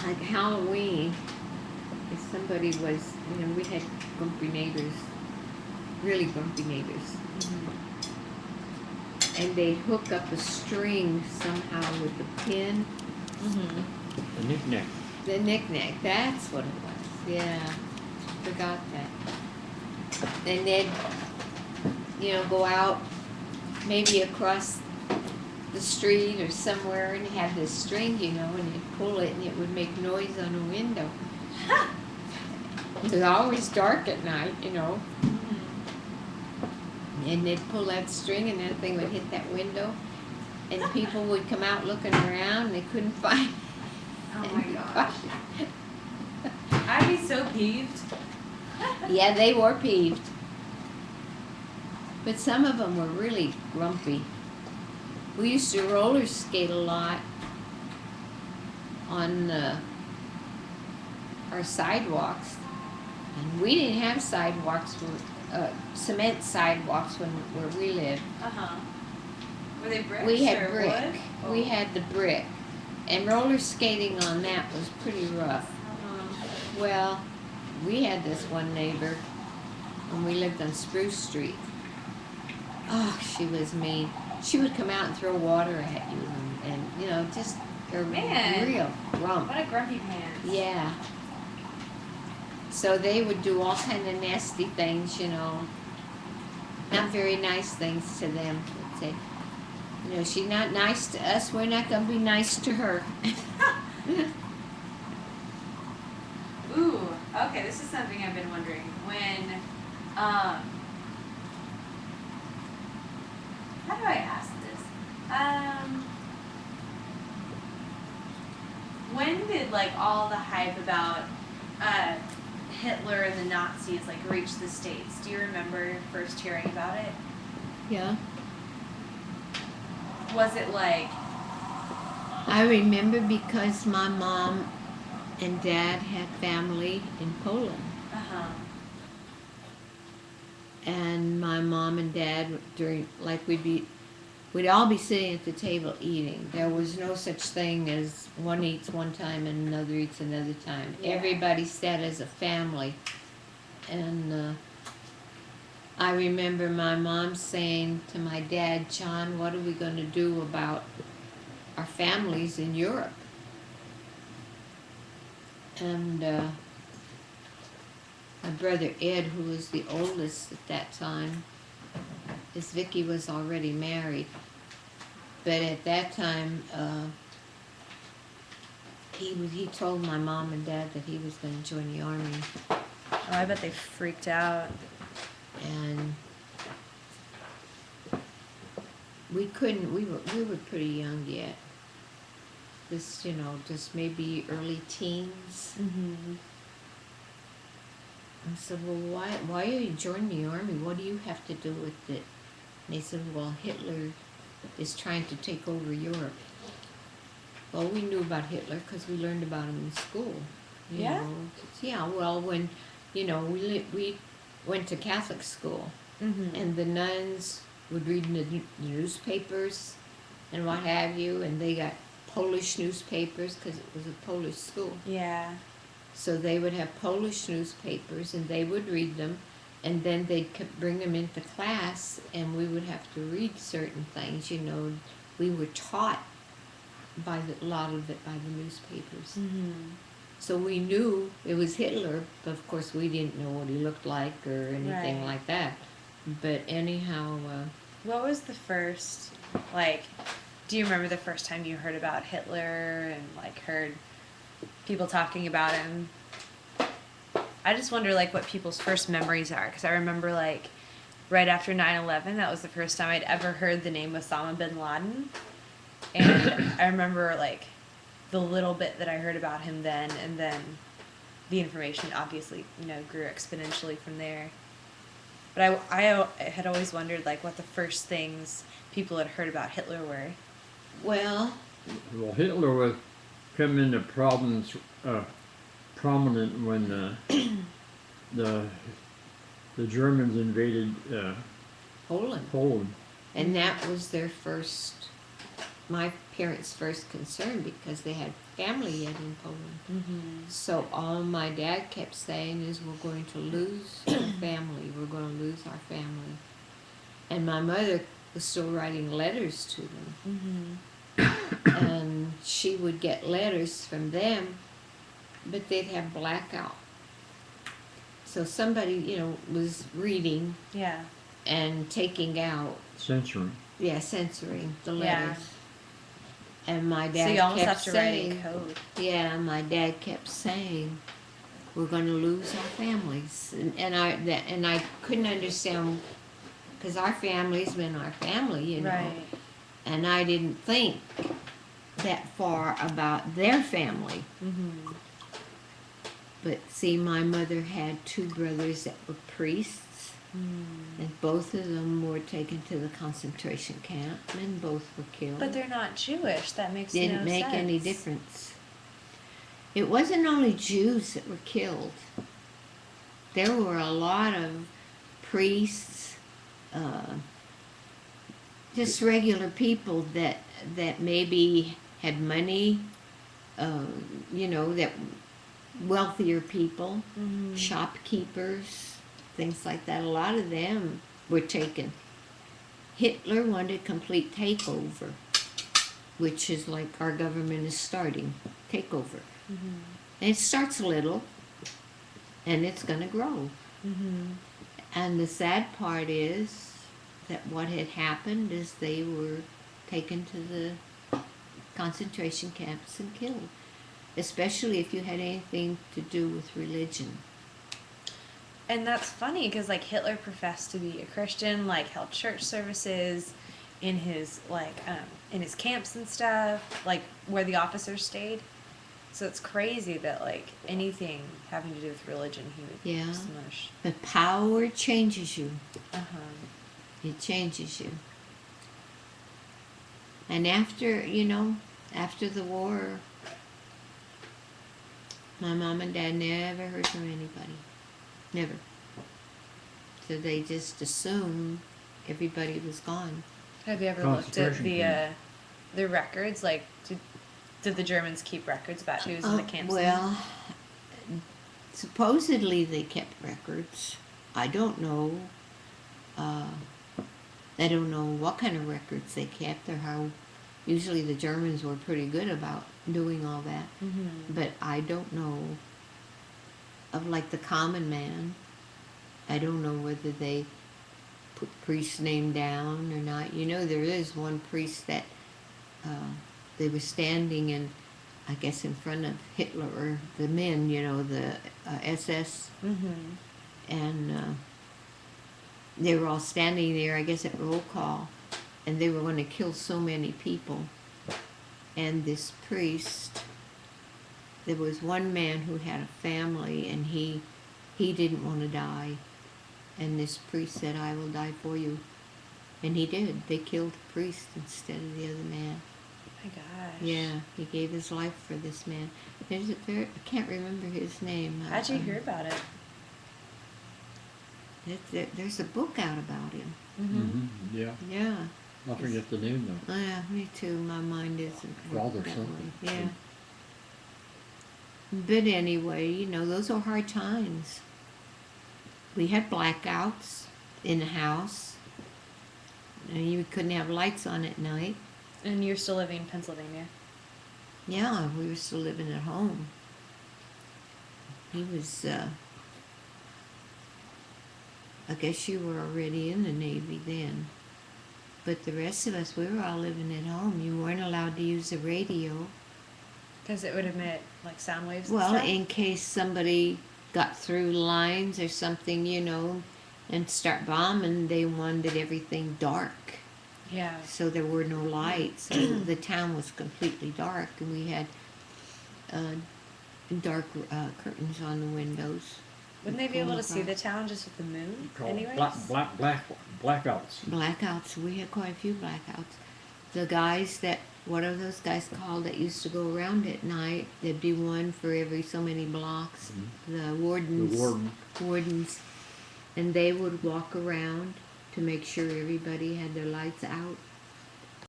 like Halloween, if somebody was, we had grumpy neighbors, really grumpy neighbors. And they'd hook up a string somehow with a pin. A knick-knack. The knick-knack, that's what it was. Yeah, forgot that. And they'd, go out maybe across the street or somewhere and have this string, and you'd pull it and it would make noise on a window. It was always dark at night, And they'd pull that string and that thing would hit that window. And people would come out looking around and they couldn't find. Oh my gosh. I'd be so peeved. Yeah, they were peeved. But some of them were really grumpy. We used to roller skate a lot on our sidewalks. And we didn't have sidewalks, cement sidewalks where we lived. Were they bricks? We had or brick. Wood? Oh. We had the brick. And roller skating on that was pretty rough. Well, we had this one neighbor when we lived on Spruce Street. Oh, she was mean. She would come out and throw water at you and just a real grump. What a grumpy pants. Yeah. So they would do all kind of nasty things, not very nice things to them. They'd say, she's not nice to us, we're not going to be nice to her. Ooh, okay, this is something I've been wondering. When, how do I ask this? When did, all the hype about, Hitler and the Nazis, reach the States? Do you remember first hearing about it? Yeah. Was it I remember because my mom and dad had family in Poland. And my mom and dad, we'd all be sitting at the table eating. There was no such thing as one eats one time and another eats another time. Yeah. Everybody sat as a family. And I remember my mom saying to my dad, John, what are we going to do about our families in Europe? And my brother Ed, who was the oldest at that time, his Vicky was already married. But at that time, he told my mom and dad that he was going to join the army. Oh, I bet they freaked out. And we were pretty young yet. Just maybe early teens. I said, well, why are you joining the army? What do you have to do with it? And they said, well, Hitler is trying to take over Europe. Well, we knew about Hitler because we learned about him in school. Yeah? Yeah, well, when, we went to Catholic school. And the nuns would read the newspapers and what have you, and they got Polish newspapers because it was a Polish school. Yeah. So they would have Polish newspapers and they would read them, and then they'd bring them into class and we would have to read certain things. We were taught by a lot of it by the newspapers. So we knew it was Hitler, but of course we didn't know what he looked like or anything like that. But anyhow... what was the first, do you remember the first time you heard about Hitler and, heard people talking about him? I just wonder, what people's first memories are, because I remember, right after 9/11, that was the first time I'd ever heard the name Osama bin Laden. And I remember, the little bit that I heard about him then, and then the information obviously, grew exponentially from there. But I had always wondered, what the first things people had heard about Hitler were. Well, Hitler was come into prominence when the Germans invaded Poland. Poland. And that was their first my parents' first concern because they had family yet in Poland. Mm-hmm. So all my dad kept saying is, we're going to lose our family. We're going to lose our family. And my mother was still writing letters to them. Mm-hmm. And she would get letters from them, but they'd have blackout. So somebody, was reading Yeah. and taking out, Censoring. censoring the Yeah. letters. And my So dad you almost kept have to saying, write a code. yeah, my dad kept saying, we're going to lose our families. And I couldn't understand, because our family's been our family, Right. and I didn't think that far about their family. Mm-hmm. But see, my mother had two brothers that were priests, and both of them were taken to the concentration camp, and both were killed. But they're not Jewish. That makes Didn't no make sense. any difference. It wasn't only Jews that were killed. There were a lot of priests, just regular people that maybe had money, that wealthier people, Mm-hmm. shopkeepers, things like that. A lot of them were taken. Hitler wanted complete takeover, which is like our government is starting, takeover. Mm-hmm. And it starts little, and it's going to grow. Mm-hmm. And the sad part is that what had happened is they were taken to the concentration camps and killed, especially if you had anything to do with religion. And that's funny because like Hitler professed to be a Christian, like held church services in his in his camps and stuff, like where the officers stayed. So it's crazy that like anything having to do with religion he would Yeah. smush. But power changes you. Uh-huh. It changes you. And after the war, my mom and dad never heard from anybody. Never. So they just assumed everybody was gone. Have you ever looked at Concentration the records? Like, did the Germans keep records about who was in the camps? Well, supposedly they kept records. I don't know. I don't know what kind of records they kept or how. Usually the Germans were pretty good about doing all that. Mm-hmm. But I don't know of like the common man. I don't know whether they put priest's name down or not. There is one priest that they were standing in, I guess, in front of Hitler or the men, the SS, Mm-hmm. and they were all standing there, I guess, at roll call, and they were going to kill so many people. And this priest, there was one man who had a family, and he didn't want to die. And this priest said, I will die for you. And he did. They killed the priest instead of the other man. My gosh. Yeah, he gave his life for this man. I can't remember his name. How'd you hear about it? There's a book out about him. Mm-hmm. Mm-hmm. Yeah. Yeah. I forget the name though. Yeah, me too. My mind isn't Father working that something. way. Yeah. But anyway, those are hard times. We had blackouts in the house. And you couldn't have lights on at night. And you're still living in Pennsylvania? Yeah, we were still living at home. He was, I guess you were already in the Navy then. But the rest of us, we were all living at home. You weren't allowed to use the radio. Because it would emit like sound waves Well, and stuff? in case somebody got through lines or something, and start bombing, they wanted everything dark. Yeah. So there were no lights. So the town was completely dark, and we had dark curtains on the windows. Wouldn't they be able to see the town just with the moon Called anyways? blackouts. Blackouts. We had quite a few blackouts. The guys what are those guys called that used to go around at night? There'd be one for every so many blocks. Mm-hmm. The wardens. The warden. Wardens. And they would walk around to make sure everybody had their lights out.